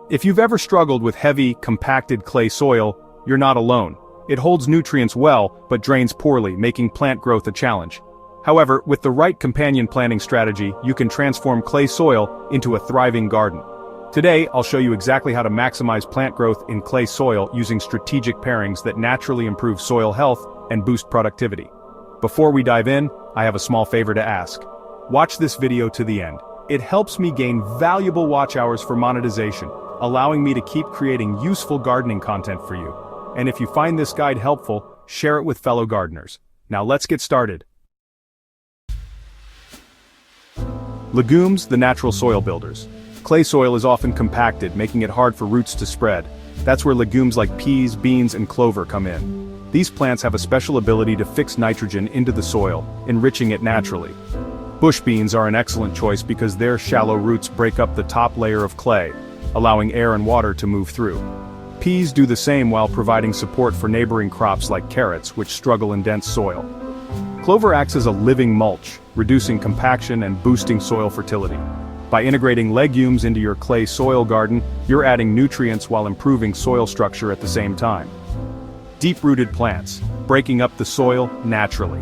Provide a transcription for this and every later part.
If you've ever struggled with heavy, compacted clay soil, you're not alone. It holds nutrients well, but drains poorly, making plant growth a challenge. However, with the right companion planting strategy, you can transform clay soil into a thriving garden. Today, I'll show you exactly how to maximize plant growth in clay soil using strategic pairings that naturally improve soil health and boost productivity. Before we dive in, I have a small favor to ask. Watch this video to the end. It helps me gain valuable watch hours for monetization, allowing me to keep creating useful gardening content for you. And if you find this guide helpful, share it with fellow gardeners. Now let's get started. Legumes, the natural soil builders. Clay soil is often compacted, making it hard for roots to spread. That's where legumes like peas, beans, and clover come in. These plants have a special ability to fix nitrogen into the soil, enriching it naturally. Bush beans are an excellent choice because their shallow roots break up the top layer of clay, allowing air and water to move through. Peas do the same while providing support for neighboring crops like carrots, which struggle in dense soil. Clover acts as a living mulch, reducing compaction and boosting soil fertility. By integrating legumes into your clay soil garden, you're adding nutrients while improving soil structure at the same time. Deep-rooted plants, breaking up the soil naturally.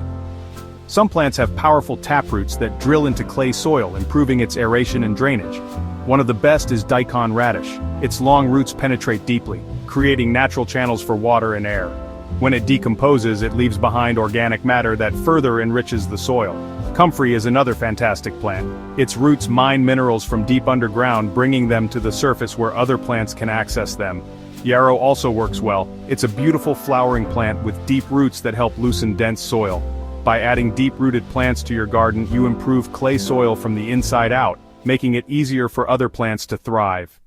Some plants have powerful taproots that drill into clay soil, improving its aeration and drainage. One of the best is daikon radish. Its long roots penetrate deeply, creating natural channels for water and air. When it decomposes, it leaves behind organic matter that further enriches the soil. Comfrey is another fantastic plant. Its roots mine minerals from deep underground, bringing them to the surface where other plants can access them. Yarrow also works well. It's a beautiful flowering plant with deep roots that help loosen dense soil. By adding deep-rooted plants to your garden, you improve clay soil from the inside out, making it easier for other plants to thrive.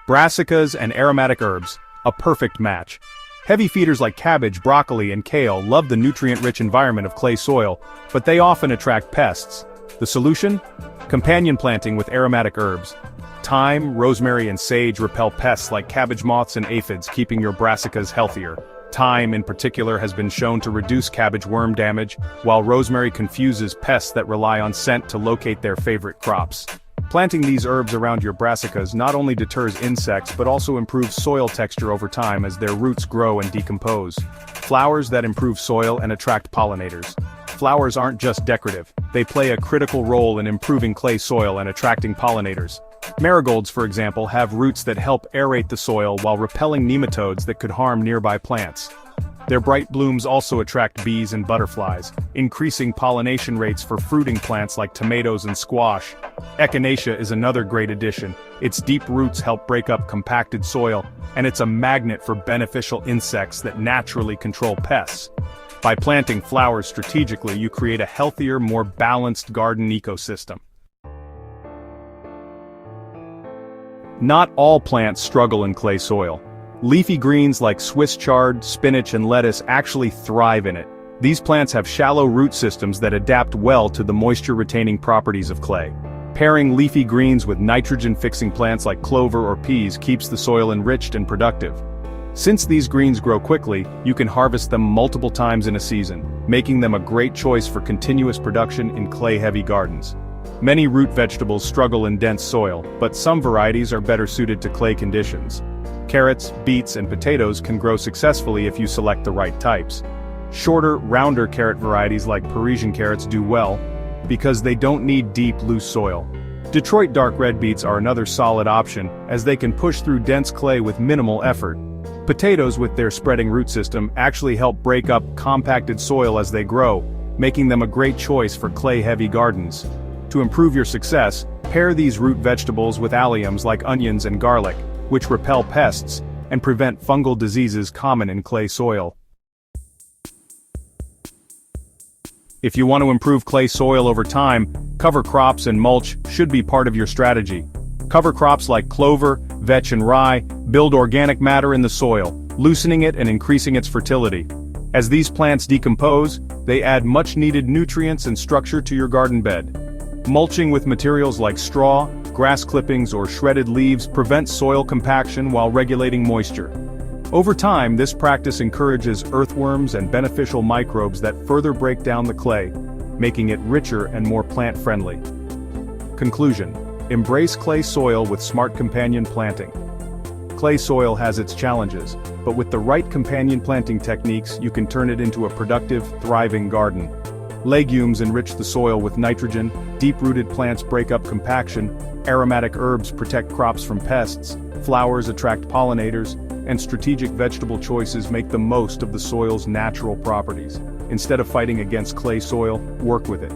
Brassicas and aromatic herbs, a perfect match. Heavy feeders like cabbage, broccoli, and kale love the nutrient-rich environment of clay soil, but they often attract pests. The solution? Companion planting with aromatic herbs. Thyme, rosemary, and sage repel pests like cabbage moths and aphids, keeping your brassicas healthier. Thyme, in particular, has been shown to reduce cabbage worm damage, while rosemary confuses pests that rely on scent to locate their favorite crops. Planting these herbs around your brassicas not only deters insects but also improves soil texture over time as their roots grow and decompose. Flowers that improve soil and attract pollinators. Flowers aren't just decorative, they play a critical role in improving clay soil and attracting pollinators. Marigolds, for example, have roots that help aerate the soil while repelling nematodes that could harm nearby plants. Their bright blooms also attract bees and butterflies, increasing pollination rates for fruiting plants like tomatoes and squash. Echinacea is another great addition. Its deep roots help break up compacted soil, and it's a magnet for beneficial insects that naturally control pests. By planting flowers strategically, you create a healthier, more balanced garden ecosystem. Not all plants struggle in clay soil. Leafy greens like Swiss chard, spinach, and lettuce actually thrive in it. These plants have shallow root systems that adapt well to the moisture-retaining properties of clay. Pairing leafy greens with nitrogen-fixing plants like clover or peas keeps the soil enriched and productive. Since these greens grow quickly, you can harvest them multiple times in a season, making them a great choice for continuous production in clay-heavy gardens. Many root vegetables struggle in dense soil, but some varieties are better suited to clay conditions. Carrots, beets, and potatoes can grow successfully if you select the right types. Shorter, rounder carrot varieties like Parisian carrots do well, because they don't need deep, loose soil. Detroit dark red beets are another solid option, as they can push through dense clay with minimal effort. Potatoes with their spreading root system actually help break up compacted soil as they grow, making them a great choice for clay-heavy gardens. To improve your success, pair these root vegetables with alliums like onions and garlic, which repel pests and prevent fungal diseases common in clay soil. If you want to improve clay soil over time, cover crops and mulch should be part of your strategy. Cover crops like clover, vetch, and rye build organic matter in the soil, loosening it and increasing its fertility. As these plants decompose, they add much-needed nutrients and structure to your garden bed. Mulching with materials like straw, grass clippings, or shredded leaves prevents soil compaction while regulating moisture. Over time, this practice encourages earthworms and beneficial microbes that further break down the clay, making it richer and more plant-friendly. Conclusion: Embrace clay soil with smart companion planting. Clay soil has its challenges, but with the right companion planting techniques you can turn it into a productive, thriving garden. Legumes enrich the soil with nitrogen, deep-rooted plants break up compaction, aromatic herbs protect crops from pests, flowers attract pollinators, and strategic vegetable choices make the most of the soil's natural properties. Instead of fighting against clay soil, work with it.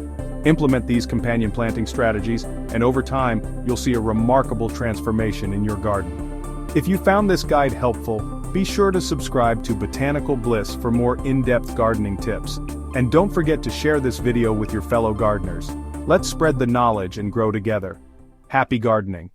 Implement these companion planting strategies, and over time, you'll see a remarkable transformation in your garden. If you found this guide helpful, be sure to subscribe to Botanical Bliss for more in-depth gardening tips. And don't forget to share this video with your fellow gardeners. Let's spread the knowledge and grow together. Happy gardening!